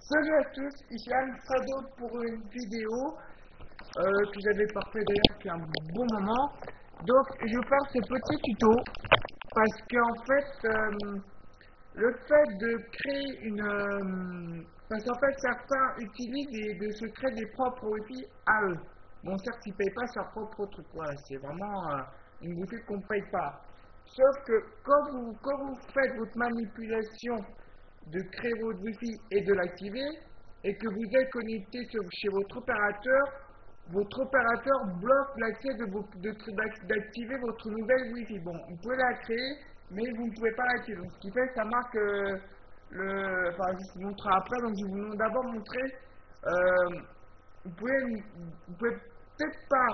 Salut à tous, ici Alfredo pour une vidéo que j'avais pas fait d'ailleurs depuis un bon moment. Donc je vais faire ce petit tuto parce qu'en fait le fait de créer parce qu'en fait certains utilisent de se créer des propres Wi-Fi à eux. Bon certes ils payent pas leur propre truc, voilà, c'est vraiment une Wi-Fi qu'on paye pas. Sauf que quand vous faites votre manipulation de créer votre Wi-Fi et de l'activer, et que vous êtes connecté chez votre opérateur bloque l'accès d'activer votre nouvelle Wi-Fi. Bon, vous pouvez la créer, mais vous ne pouvez pas l'activer. Donc, ce qui fait que ça marque enfin, je vous montrerai après. Donc, je vais vous d'abord montrer. euh, vous pouvez peut-être pas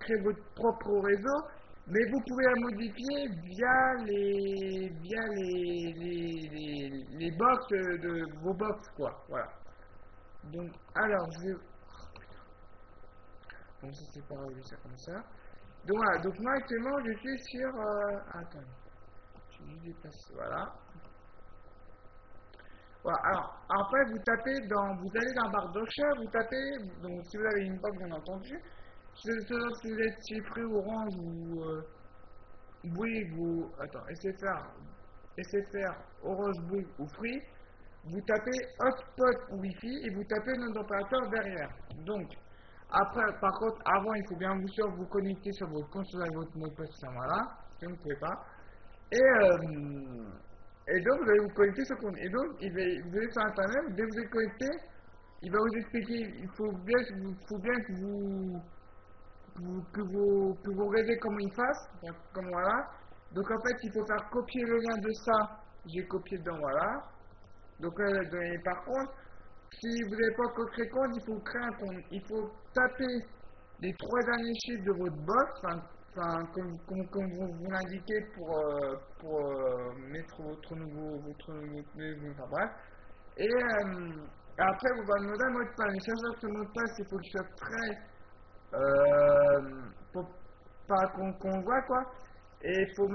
créer votre propre réseau, mais vous pouvez la modifier via les box de vos box, quoi. Voilà. Donc, alors, je vais... Bon, ça c'est pas grave, ça comme ça. Donc voilà, donc moi actuellement je suis sur... Attends, je vais juste déplacer, voilà. Voilà, alors, après vous allez dans la barre de recherche, vous tapez, donc si vous avez une box bien entendu, si vous êtes chiffré Orange ou Bouygues ou, attends, SFR, Orange, Bouygues ou Free, vous tapez hotspot ou Wi-Fi et vous tapez le nom d'opérateur derrière. Donc, après, par contre, avant, il faut bien vous connecter sur votre compte, sur votre mot de passe, voilà, si vous ne pouvez pas. Et donc, vous allez vous connecter sur le compte. Et donc, vous allez sur Internet, dès que vous êtes connecté, il va vous expliquer, il faut bien que vous regardez comment il fasse, donc, comme voilà. Donc, en fait, il faut faire copier le lien de ça. J'ai copié dedans, voilà. Donc, par contre, si vous n'avez pas encore créé compte, il faut créer un compte. Il faut taper les 3 derniers chiffres de votre box, comme vous l'indiquez pour mettre enfin bref. Et après, vous allez demander un mot de passe. Mais cherchez ce mot de passe, il faut qu'il soit très, pour pas qu'on voit quoi. Et il faut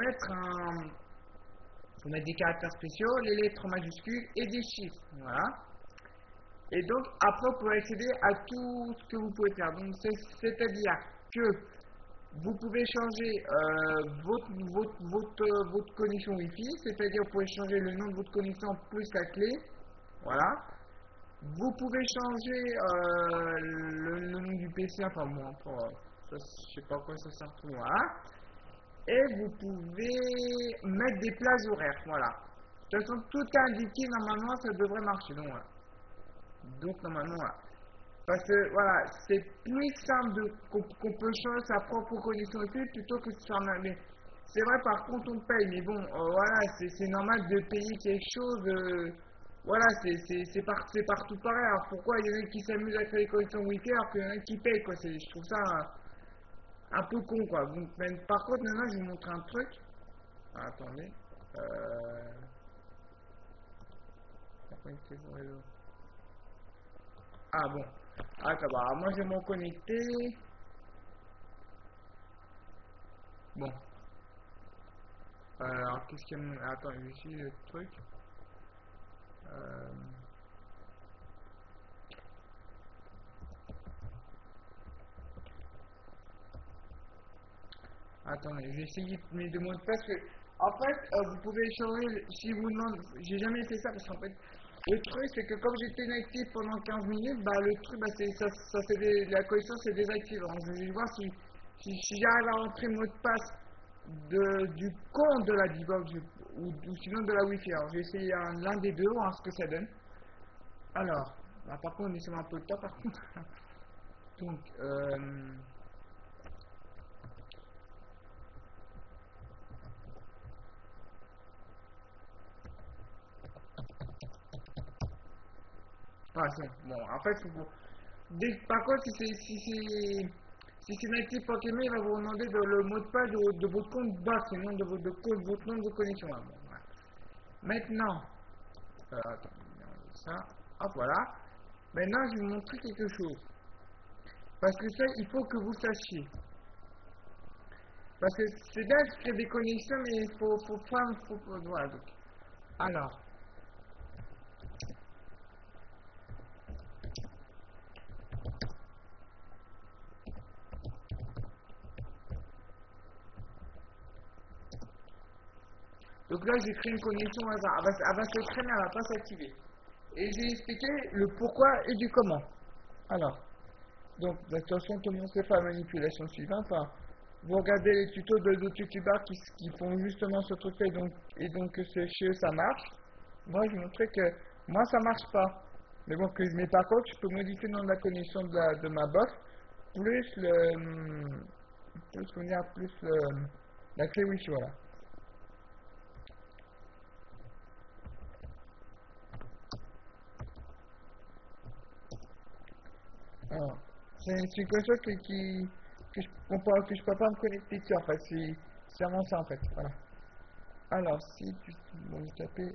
faut mettre des caractères spéciaux, les lettres majuscules et des chiffres. Voilà. Et donc, après, vous pouvez accéder à tout ce que vous pouvez faire. Donc, c'est-à-dire que vous pouvez changer votre connexion Wi-Fi, c'est-à-dire vous pouvez changer le nom de votre connexion plus la clé. Voilà. Vous pouvez changer le nom du PC, enfin bon, je sais pas à quoi ça sert tout, voilà. Et vous pouvez mettre des plages horaires, voilà. De toute façon, tout est indiqué, normalement, ça devrait marcher, donc voilà. Donc normalement, voilà. Parce que voilà, c'est plus simple qu'on peut changer sa propre connexion Wi-Fi plutôt que de faire mais c'est vrai, par contre, on paye, mais bon, voilà, c'est normal de payer quelque chose. Voilà, c'est partout pareil. Alors pourquoi il y en a qui s'amusent à créer des connexions Wi-Fi alors qu'il y en a qui payent, quoi. Je trouve ça un peu con, quoi. Donc, par contre, maintenant, je vais vous montrer un truc. Ah, attendez. Ah bon. Attends, bah, moi je vais me connecter. Bon. Alors, qu'est-ce qu'il y a... Attends, ici le truc. Attendez, je vais essayer de mettre des mots de passe. En fait, vous pouvez changer, si vous demandez, j'ai jamais fait ça parce qu'en fait, le truc c'est que comme j'étais inactif pendant 15 minutes, bah le truc, bah la connexion s'est désactivée. Donc je vais voir si j'arrive à rentrer le mot de passe du compte de la D-Box ou sinon de la Wi-Fi. Alors j'ai essayé l'un des deux, voir ce que ça donne. Alors, bah, par contre, laissez-moi un peu de temps par contre. Donc, ah, c'est bon. En fait, par contre, si c'est natif Pokémon, il va vous demander le mot de passe de votre compte box, et non de votre nom de connexion. Là. Bon, voilà. Maintenant, attends, ça, hop, voilà. Maintenant, je vais vous montrer quelque chose. Parce que ça, il faut que vous sachiez. Parce que c'est bien de créer des connexions, mais il faut voilà, donc. Alors, Donc là, j'ai créé une connexion au hasard. Elle va se créer, mais elle va pas s'activer. Et j'ai expliqué le pourquoi et du comment. Alors, donc, de toute façon, commencez par la manipulation suivante. Enfin, vous regardez les tutos d'autres youtubeurs qui font justement ce truc-là et donc que chez eux ça marche. Moi, je montrais que moi ça marche pas. Mais par contre, je peux modifier le nom de la connexion de ma box plus la clé Wi-Fi, voilà. Alors, c'est quelque chose que je peux pas me connecter dessus en fait. C'est vraiment ça en fait. Voilà. Alors, si tu vous tapez.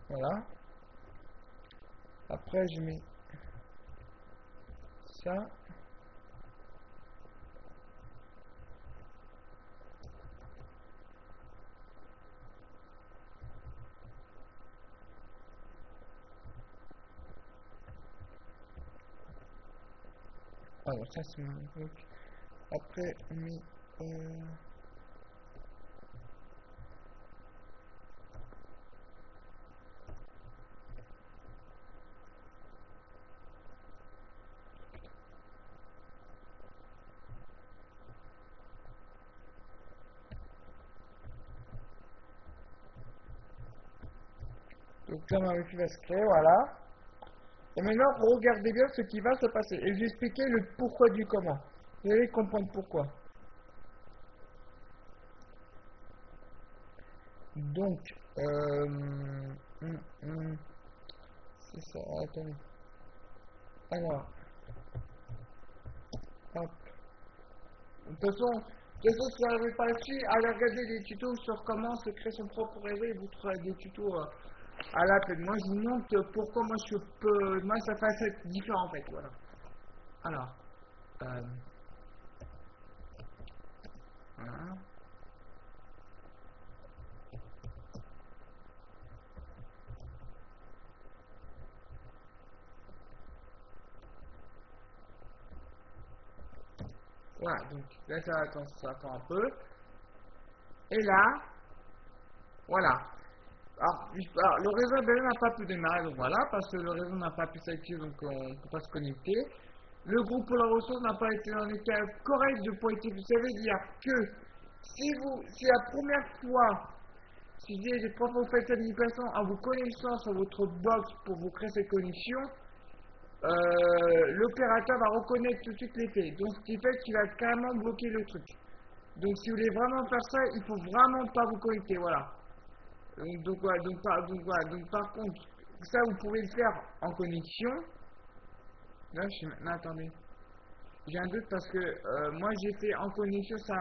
Voilà. Après, je mets ça. Alors, ça c'est mon truc. Après, mis. Donc là, ma Wi-Fi va se créer, voilà. Et maintenant, regardez bien ce qui va se passer. Et je vais expliquer le pourquoi du comment. Vous allez comprendre pourquoi. Donc, c'est ça, attendez. Alors, hop. De toute façon, si vous n'arrivez pas là-dessus, allez regarder des tutos sur comment se créer son propre réseau et vous trouverez des tutos à l'appel. Moi, je vous montre pourquoi moi, ça fait être différent en fait, voilà. Alors, voilà. Voilà, donc là, ça attend un peu. Et là, voilà. Alors, le réseau d'ailleurs n'a pas pu démarrer, donc voilà, parce que le réseau n'a pas pu s'activer, donc on ne peut pas se connecter. Le groupe pour la ressource n'a pas été dans le cas correct de pointer. Ça veut dire que si la première fois, si vous faites une manipulation en vous connectant sur votre box pour vous créer cette connexion, l'opérateur va reconnaître tout de suite les faits. Donc, ce qui fait qu'il va carrément bloquer le truc. Donc, si vous voulez vraiment faire ça, il faut vraiment pas vous connecter, voilà. Donc, par contre, ça vous pouvez le faire en connexion. Là, je suis maintenant, attendez. J'ai un doute parce que moi j'ai fait en connexion ça.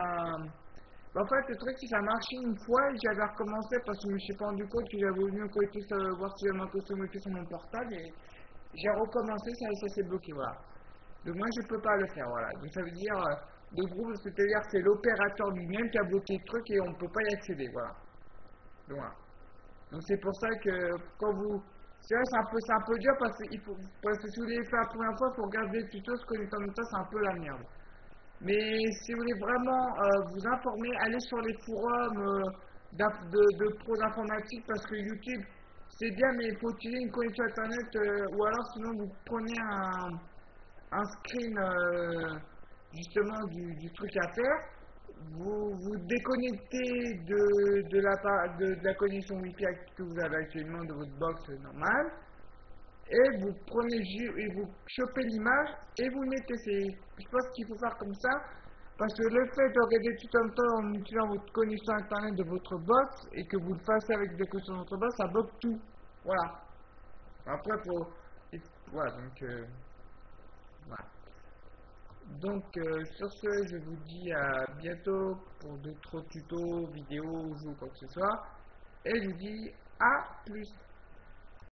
En fait, le truc, c'est que ça marchait une fois et j'avais recommencé parce que je me suis pas rendu compte que j'avais voulu me connecter voir si j'avais ma custom Wi-Fi sur mon portable et j'ai recommencé, ça s'est bloqué, voilà. Donc, moi je peux pas le faire, voilà. Donc, ça veut dire, le groupe, c'est-à-dire que c'est l'opérateur lui-même qui a bloqué le truc et on peut pas y accéder, voilà. Donc, voilà. Donc c'est pour ça que quand vous... C'est vrai, c'est un peu dur parce que si vous voulez faire la première fois, il faut regarder le tuto, se connecter en même temps, c'est un peu la merde. Mais si vous voulez vraiment vous informer, allez sur les forums de pros d'informatique parce que YouTube, c'est bien, mais il faut utiliser une connexion internet ou alors sinon vous prenez un screen justement du truc à faire. Vous vous déconnectez de la connexion Wi-Fi que vous avez actuellement de votre box normale et vous prenez et vous chopez l'image et vous le mettez. Je pense qu'il faut faire comme ça parce que le fait de regarder tout en temps en utilisant votre connexion internet de votre box et que vous le fassiez avec des connexions de votre box, ça bloque tout. Voilà. Après, voilà, donc voilà. Donc sur ce, je vous dis à bientôt pour d'autres tutos, vidéos, jeux, quoi que ce soit. Et je vous dis à plus.